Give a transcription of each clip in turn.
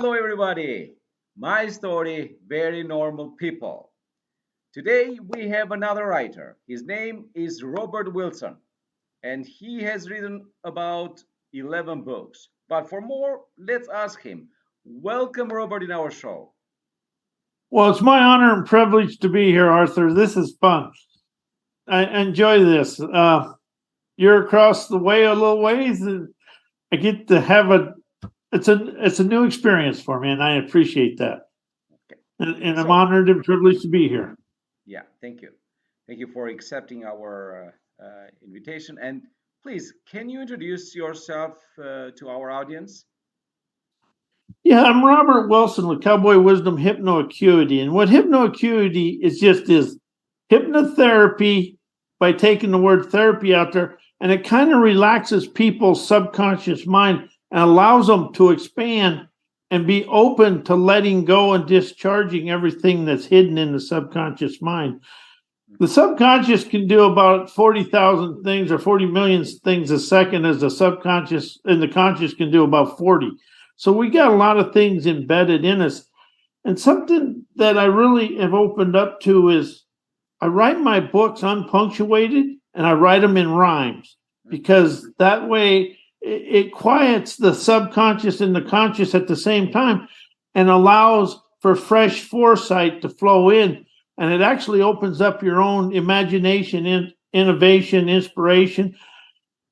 Hello, everybody. My story, very normal people. Today we have another writer. His name is Robert Wilson, and he has written about 11 books. But for more, let's ask him. Welcome, Robert, in our show. Well, it's my honor and privilege to be here, Arthur. This is fun. I enjoy this. You're across the way a little ways, and I get to have it's a new experience for me, and I appreciate that. Okay. And I'm So, honored and privileged to be here. yeah, thank you. Thank you for accepting our invitation. And please, can you introduce yourself to our audience? Yeah, I'm Robert Wilson with Cowboy Wisdom Hypno Acuity. And what Hypno Acuity is hypnotherapy by taking the word therapy out there, and it kind of relaxes people's subconscious mind and allows them to expand and be open to letting go and discharging everything that's hidden in the subconscious mind. The subconscious can do about 40,000 things or 40 million things a second, as the subconscious and the conscious can do about 40. So we got a lot of things embedded in us. And something that I really have opened up to is I write my books unpunctuated and I write them in rhymes, because that way it quiets the subconscious and the conscious at the same time and allows for fresh foresight to flow in. And it actually opens up your own imagination, innovation, inspiration,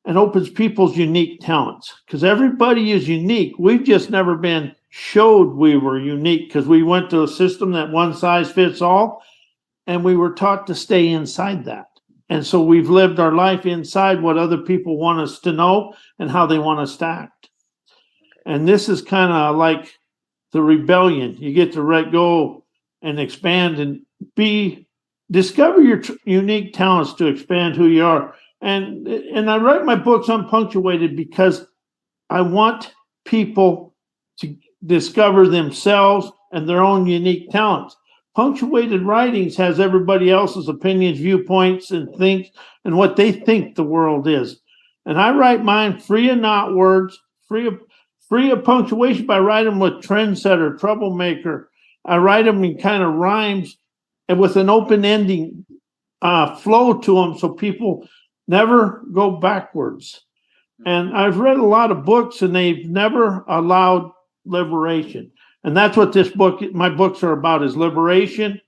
and opens people's unique talents, because everybody is unique. We've just never been showed we were unique because we went to a system that one size fits all, and we were taught to stay inside that. And so we've lived our life inside what other people want us to know and how they want us to act. And this is kind of like the rebellion. You get to let go and expand and discover your unique talents to expand who you are. And I write my books unpunctuated because I want people to discover themselves and their own unique talents. Punctuated writings has everybody else's opinions, viewpoints, and things, and what they think the world is. And I write mine free of not words, free of punctuation, by writing with trendsetter, troublemaker. I write them in kind of rhymes and with an open ending flow to them, so people never go backwards. And I've read a lot of books, and they've never allowed liberation. And that's what my books are about, is liberation,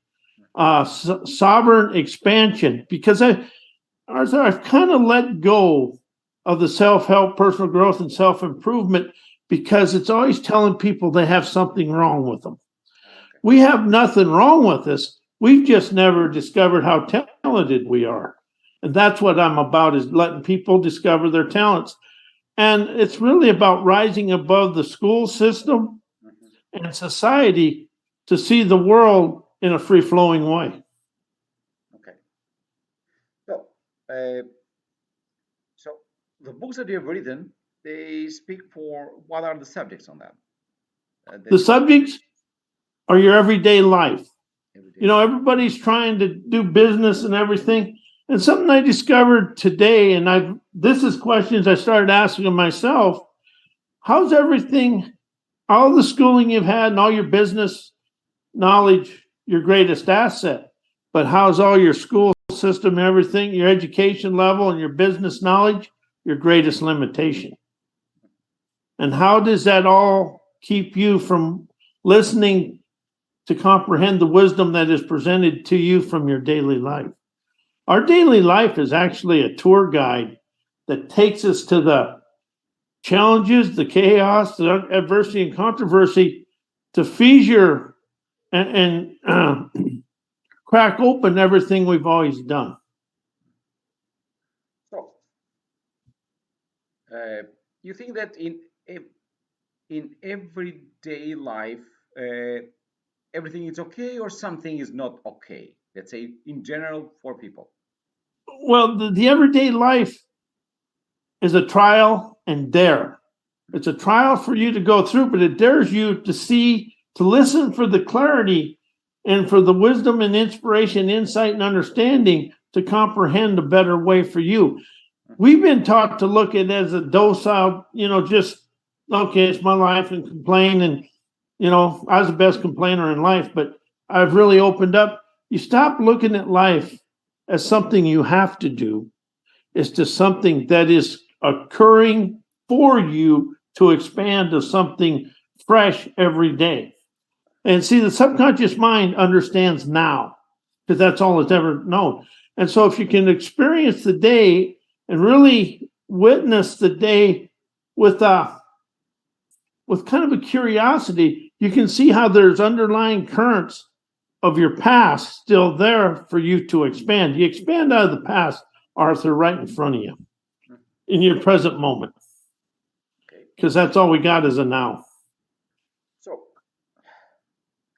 sovereign expansion. Because I've kind of let go of the self-help, personal growth, and self-improvement, because it's always telling people they have something wrong with them. We have nothing wrong with us. We've just never discovered how talented we are. And that's what I'm about, is letting people discover their talents. And it's really about rising above the school system and society to see the world in a free-flowing way. Okay. So, uh, so the books that you have written, they speak for what are the subjects on that? The subjects are your everyday life. Everyday. You know, everybody's trying to do business and everything. And something I discovered today, and this is questions I started asking myself: how's everything, all the schooling you've had and all your business knowledge, your greatest asset? But how's all your school system and everything, your education level and your business knowledge, your greatest limitation? And how does that all keep you from listening to comprehend the wisdom that is presented to you from your daily life? Our daily life is actually a tour guide that takes us to the challenges, the chaos, the adversity and controversy, to fissure and crack open everything we've always done. So, you think that in everyday life, everything is okay, or something is not okay? Let's say in general for people. Well, the everyday life is a trial and dare. It's a trial for you to go through, but it dares you to see, to listen for the clarity and for the wisdom and inspiration, insight and understanding to comprehend a better way for you. We've been taught to look at it as a docile, just, okay, it's my life, and complain I was the best complainer in life, but I've really opened up. You stop looking at life as something you have to do. It's just something that is occurring for you to expand to something fresh every day. And see, the subconscious mind understands now because that's all it's ever known. And so if you can experience the day and really witness the day with kind of a curiosity, you can see how there's underlying currents of your past still there for you to expand. You expand out of the past, Arthur, right in front of you in your present moment. Because that's all we got is a now. So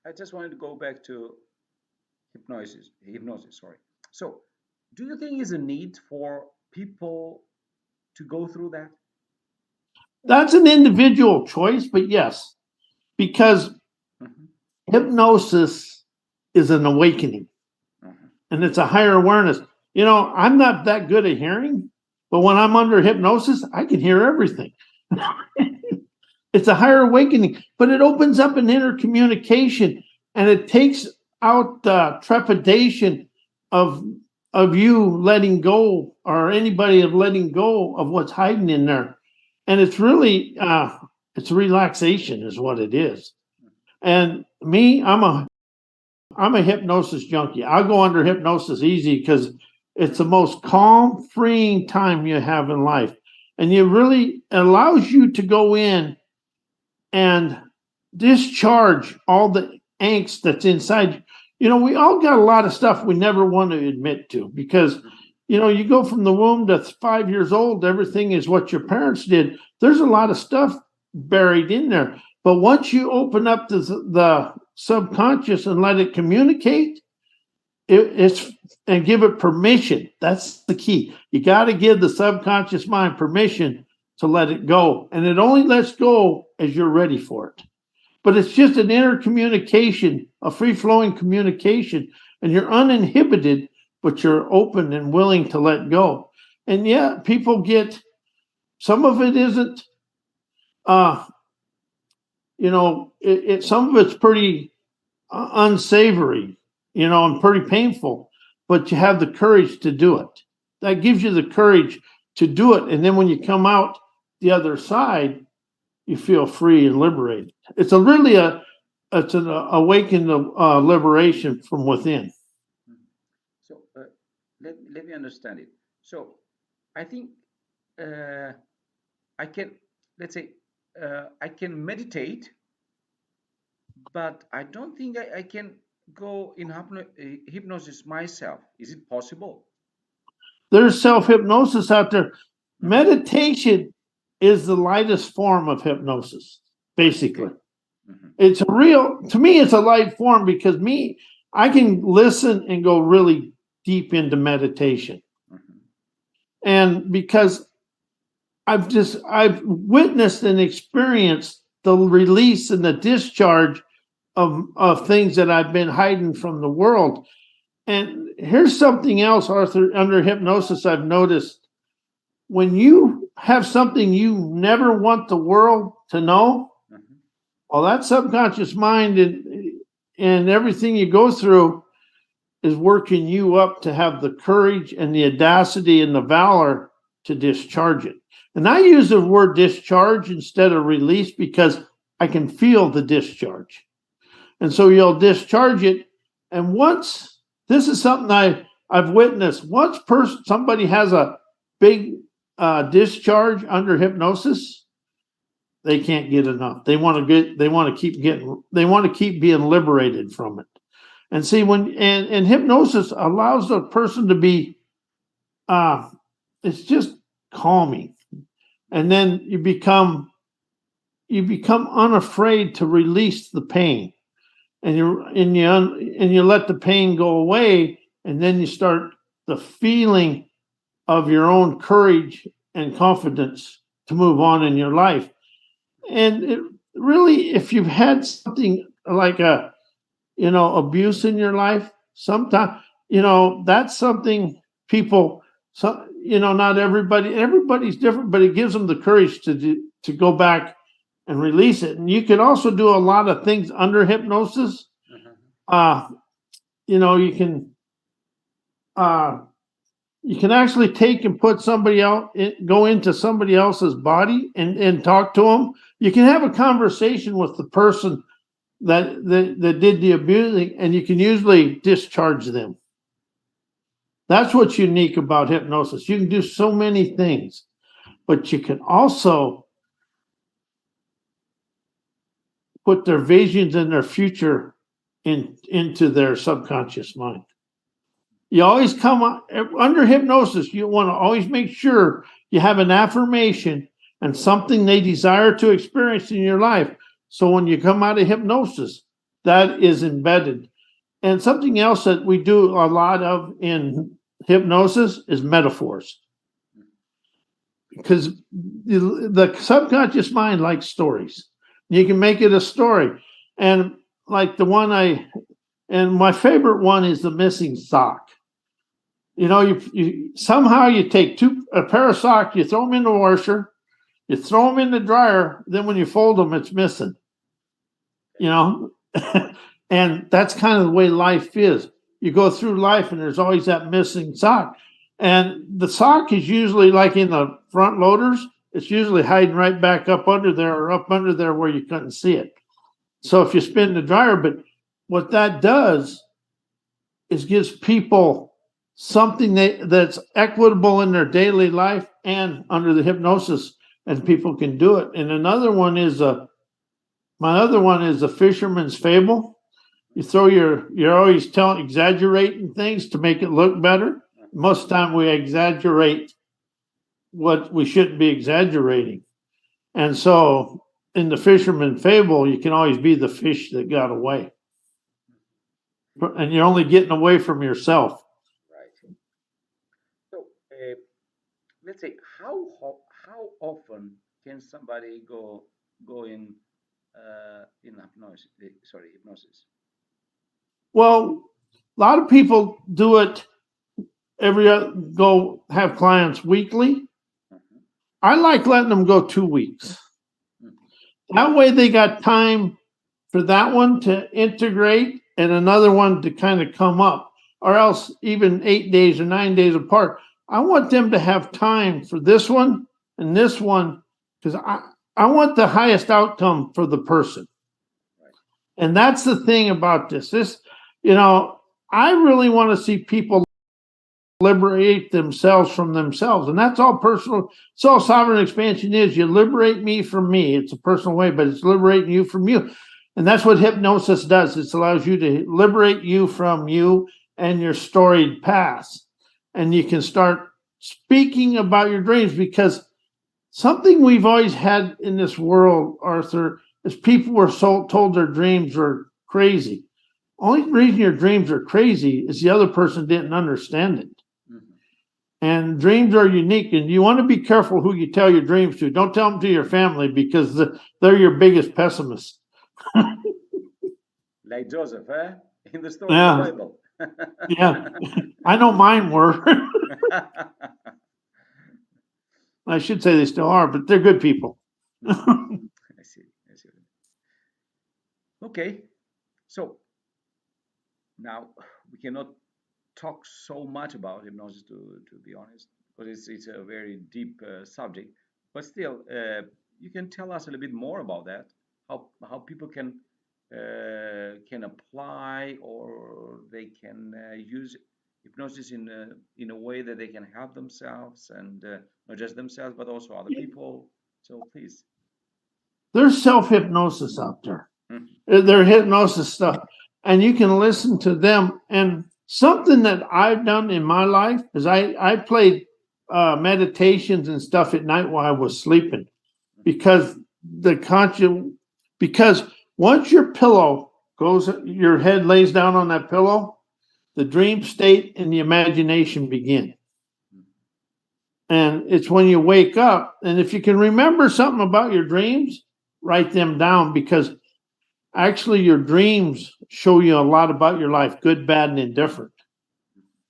I just wanted to go back to hypnosis. Sorry. So, do you think is a need for people to go through that? That's an individual choice, but yes, because hypnosis is an awakening and it's a higher awareness. I'm not that good at hearing, but when I'm under hypnosis, I can hear everything. It's a higher awakening, but it opens up an inner communication and it takes out the trepidation of you letting go or anybody of letting go of what's hiding in there. And it's really it's relaxation is what it is. And me, I'm a hypnosis junkie. I'll go under hypnosis easy because it's the most calm, freeing time you have in life. And it really allows you to go in and discharge all the angst that's inside. We all got a lot of stuff we never want to admit to because, you go from the womb to 5 years old, everything is what your parents did. There's a lot of stuff buried in there. But once you open up the subconscious and let it communicate, and give it permission. That's the key. You got to give the subconscious mind permission to let it go. And it only lets go as you're ready for it. But it's just an inner communication, a free-flowing communication, and you're uninhibited, but you're open and willing to let go. And yeah, people get, some of it isn't, some of it's pretty unsavory, and pretty painful, but you have the courage to do it. That gives you the courage to do it. And then when you come out the other side, you feel free and liberated. It's an awakened liberation from within. So let me understand it. So I think I can, let's say, I can meditate, but I don't think I can go in hypnosis myself. Is it possible? There's self-hypnosis out there. Meditation is the lightest form of hypnosis, basically. It's to me, it's a light form because I can listen and go really deep into meditation. And because I've witnessed and experienced the release and the discharge of things that I've been hiding from the world. And here's something else, Arthur, under hypnosis I've noticed. When you have something you never want the world to know, well, that subconscious mind and everything you go through is working you up to have the courage and the audacity and the valor to discharge it. And I use the word discharge instead of release because I can feel the discharge. And so you'll discharge it. And once, this is something I've witnessed, once somebody has a big discharge under hypnosis, they can't get enough. They want to keep being liberated from it. And see, and hypnosis allows the person to be, it's just calming. And then you become unafraid to release the pain, and you let the pain go away, and then you start the feeling of your own courage and confidence to move on in your life. And it really, if you've had something like abuse in your life, sometimes, that's something people, not everybody's different, but it gives them the courage to go back and release it. And you can also do a lot of things under hypnosis. You know, you can actually take and put somebody else, go into somebody else's body and talk to them. You can have a conversation with the person that did the abusing, and you can usually discharge them. That's what's unique about hypnosis. You can do so many things, but you can also put their visions and their future into their subconscious mind. You always come under hypnosis. You want to always make sure you have an affirmation and something they desire to experience in your life. So when you come out of hypnosis, that is embedded. And something else that we do a lot of in hypnosis is metaphors. Because the subconscious mind likes stories. You can make it a story. And like the one and my favorite one is the missing sock. You know, you somehow you take a pair of socks, you throw them in the washer, you throw them in the dryer, then when you fold them, it's missing. You know, and that's kind of the way life is. You go through life and there's always that missing sock. And the sock is usually like in the front loaders, it's usually hiding right back up under there or up under there where you couldn't see it. So if you spin the dryer, but what that does is gives people something that's equitable in their daily life and under the hypnosis, and people can do it. And another one is my other one is the fisherman's fable. You throw you're always exaggerating things to make it look better. Most of the time we exaggerate what we shouldn't be exaggerating. And so in the fisherman's fable, you can always be the fish that got away. And you're only getting away from yourself. Right. So let's say how often can somebody go in hypnosis? Well, a lot of people do it go have clients weekly. I like letting them go 2 weeks. That way they got time for that one to integrate and another one to kind of come up, or else even 8 days or 9 days apart. I want them to have time for this one and this one, because I want the highest outcome for the person. And that's the thing about this. You know, I really want to see people liberate themselves from themselves. And that's all personal. It's all sovereign expansion is. You liberate me from me. It's a personal way, but it's liberating you from you. And that's what hypnosis does. It allows you to liberate you from you and your storied past. And you can start speaking about your dreams, because something we've always had in this world, Arthur, is people were told their dreams were crazy. Only reason your dreams are crazy is the other person didn't understand it. And dreams are unique, and you want to be careful who you tell your dreams to. Don't tell them to your family, because they're your biggest pessimist. Like Joseph, in the story of the Bible. Yeah, I know mine were. I should say they still are, but they're good people. I see. Okay, so now we cannot talk so much about hypnosis, to be honest, because it's a very deep subject. But still, you can tell us a little bit more about that. How people can apply, or they can use hypnosis in a way that they can help themselves, and not just themselves but also other people. So please. There's self-hypnosis out there. There's hypnosis stuff, and you can listen to them. And something that I've done in my life is I played meditations and stuff at night while I was sleeping, because because once your head lays down on that pillow, the dream state and the imagination begin. And it's when you wake up, and if you can remember something about your dreams, write them down, because actually your dreams show you a lot about your life, good, bad, and indifferent.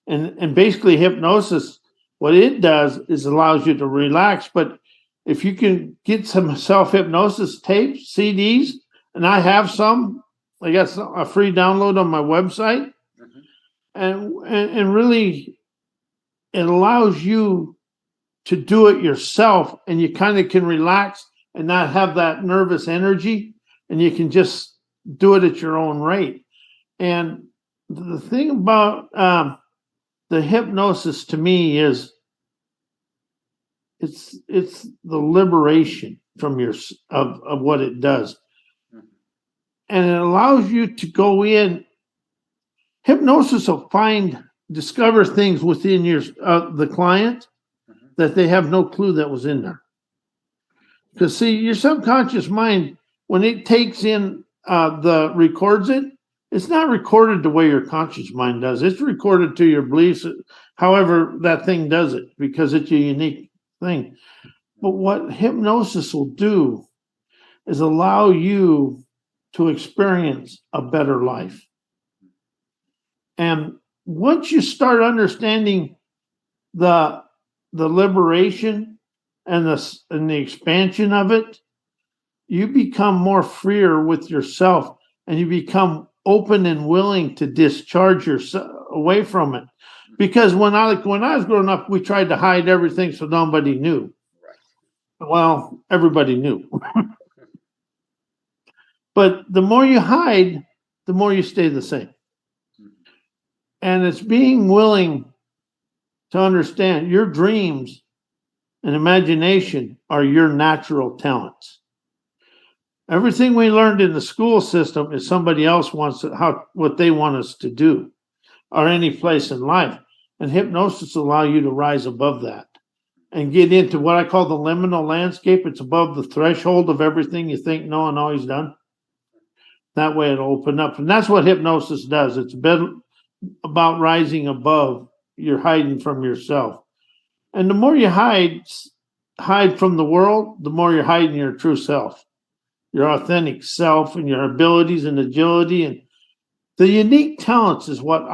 And basically hypnosis, what it does is allows you to relax, but if you can get some self-hypnosis tapes, CDs, and I have some, I got a free download on my website, and really it allows you to do it yourself, and you kind of can relax and not have that nervous energy, and you can just do it at your own rate. And the thing about the hypnosis to me is it's the liberation from of what it does, and it allows you to go in. Hypnosis will discover things within the client that they have no clue that was in there. Because see, your subconscious mind, when it takes in records it, it's not recorded the way your conscious mind does. It's recorded to your beliefs, however that thing does it, because it's a unique thing. But what hypnosis will do is allow you to experience a better life. And once you start understanding the liberation and the expansion of it, you become more freer with yourself, and you become open and willing to discharge yourself away from it. Because when I was growing up, we tried to hide everything so nobody knew. Well, everybody knew. But the more you hide, the more you stay the same. And it's being willing to understand your dreams and imagination are your natural talents. Everything we learned in the school system is somebody else wants what they want us to do, or any place in life. And hypnosis will allow you to rise above that and get into what I call the liminal landscape. It's above the threshold of everything you think no one always done. That way it'll open up. And that's what hypnosis does. It's about rising above your hiding from yourself. And the more you hide from the world, the more you're hiding your true self, your authentic self, and your abilities and agility. And the unique talents is what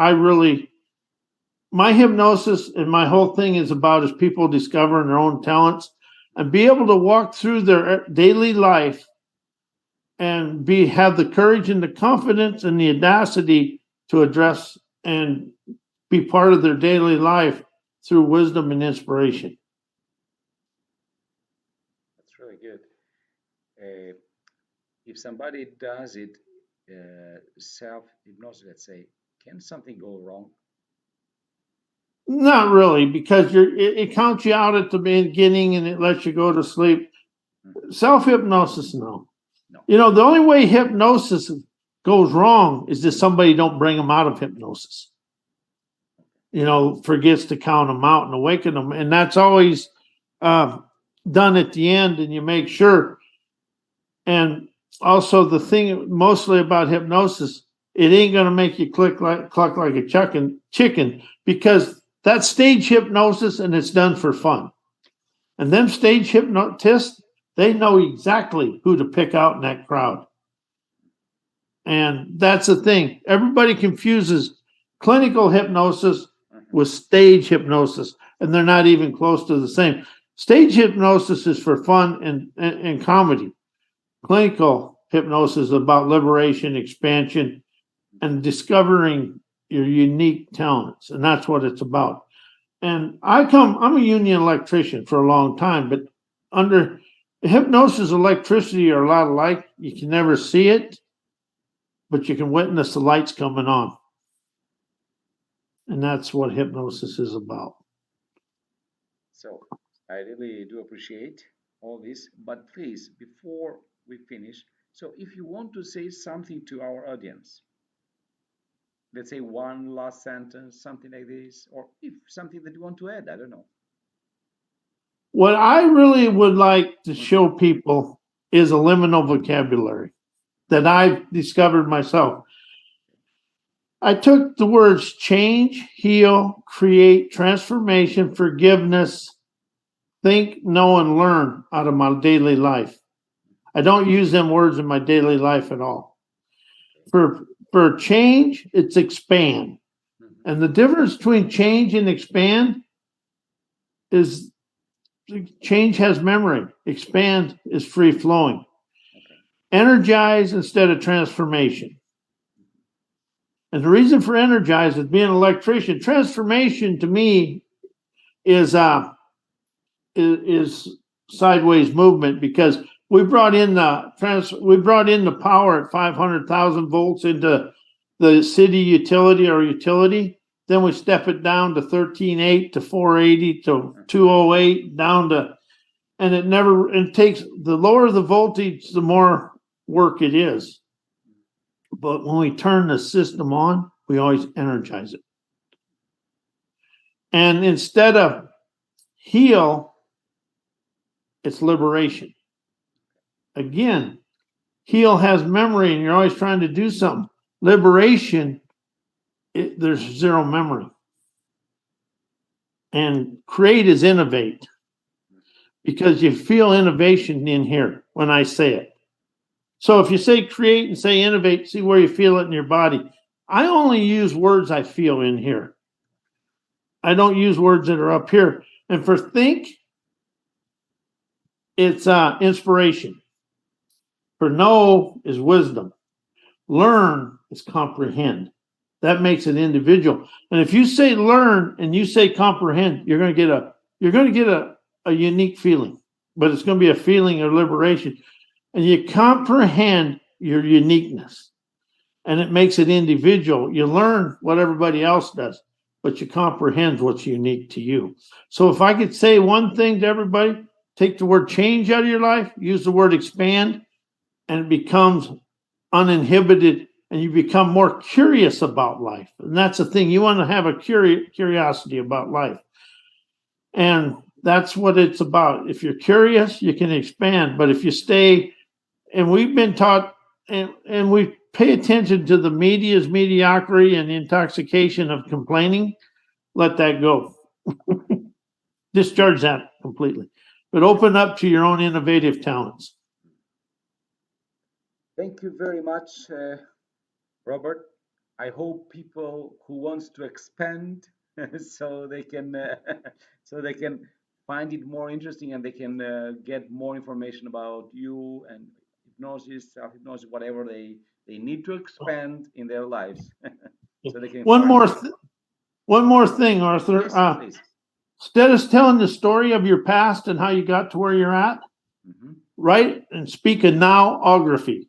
my hypnosis and my whole thing is about, is people discovering their own talents and be able to walk through their daily life and have the courage and the confidence and the audacity to address and be part of their daily life through wisdom and inspiration. That's really good. If somebody does it, self-hypnosis, let's say, can something go wrong? Not really, because it counts you out at the beginning and it lets you go to sleep. Self-hypnosis, no. The only way hypnosis goes wrong is that somebody don't bring them out of hypnosis. Forgets to count them out and awaken them. And that's always done at the end, and you make sure. And also the thing mostly about hypnosis, it ain't going to make you cluck like a chicken, because that's stage hypnosis and it's done for fun. And them stage hypnotists, they know exactly who to pick out in that crowd. And that's the thing. Everybody confuses clinical hypnosis with stage hypnosis, and they're not even close to the same. Stage hypnosis is for fun and comedy. Clinical hypnosis is about liberation, expansion, and discovering your unique talents. And that's what it's about. And I'm a union electrician for a long time, but under hypnosis, electricity are a lot alike. You can never see it, but you can witness the lights coming on. And that's what hypnosis is about. So I really do appreciate all this, but please, before we finish, so if you want to say something to our audience, let's say one last sentence, something like this, or if something that you want to add, I don't know. What I really would like to show people is a liminal vocabulary that I've discovered myself. I took the words change, heal, create, transformation, forgiveness, think, know, and learn out of my daily life. I don't use them words in my daily life at all. For change, it's expand. And the difference between change and expand is change has memory. Expand is free flowing. Okay. Energize instead of transformation. And the reason for energize is being an electrician. Transformation to me is sideways movement, because we brought in the power at 500,000 volts into the city utility or utility. Then we step it down to 13.8 to 480 to 208 down to, and it takes, the lower the voltage, the more work it is. But when we turn the system on, we always energize it. And instead of heal, it's liberation. Again, heal has memory and you're always trying to do something. Liberation, there's zero memory. And create is innovate, because you feel innovation in here when I say it. So if you say create and say innovate, see where you feel it in your body. I only use words I feel in here. I don't use words that are up here. And for think, it's inspiration. For know is wisdom. Learn is comprehend. That makes it individual. And if you say learn and you say comprehend, you're going to get a unique feeling, but it's going to be a feeling of liberation. And you comprehend your uniqueness, and it makes it individual. You learn what everybody else does, but you comprehend what's unique to you. So if I could say one thing to everybody, take the word change out of your life, use the word expand, and it becomes uninhibited, and you become more curious about life. And that's the thing. You want to have a curiosity about life. And that's what it's about. If you're curious, you can expand. But if you stay, and we've been taught, and we pay attention to the media's mediocrity and intoxication of complaining, let that go. Discharge that completely. But open up to your own innovative talents. Thank you very much, Robert. I hope people who wants to expand so they can so they can find it more interesting, and they can get more information about you and hypnosis, self-hypnosis, whatever they need to expand in their lives, so they can One find more you. one more thing, Arthur. Yes, please. Instead of telling the story of your past and how you got to where you're at, write and speak a nowography.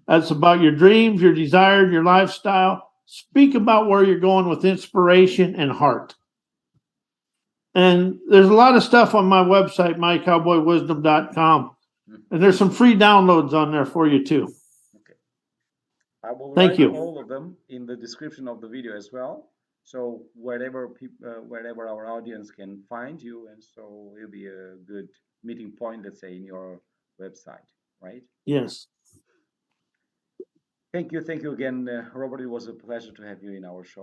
That's about your dreams, your desires, your lifestyle. Speak about where you're going with inspiration and heart. And there's a lot of stuff on my website, mycowboywisdom.com. And there's some free downloads on there for you too. Okay. I will Thank write you. all of them in the description of the video as well. So wherever wherever our audience can find you, and so it'll be a good meeting point, let's say, in your website, right? Yes. Thank you again, Robert. It was a pleasure to have you in our show.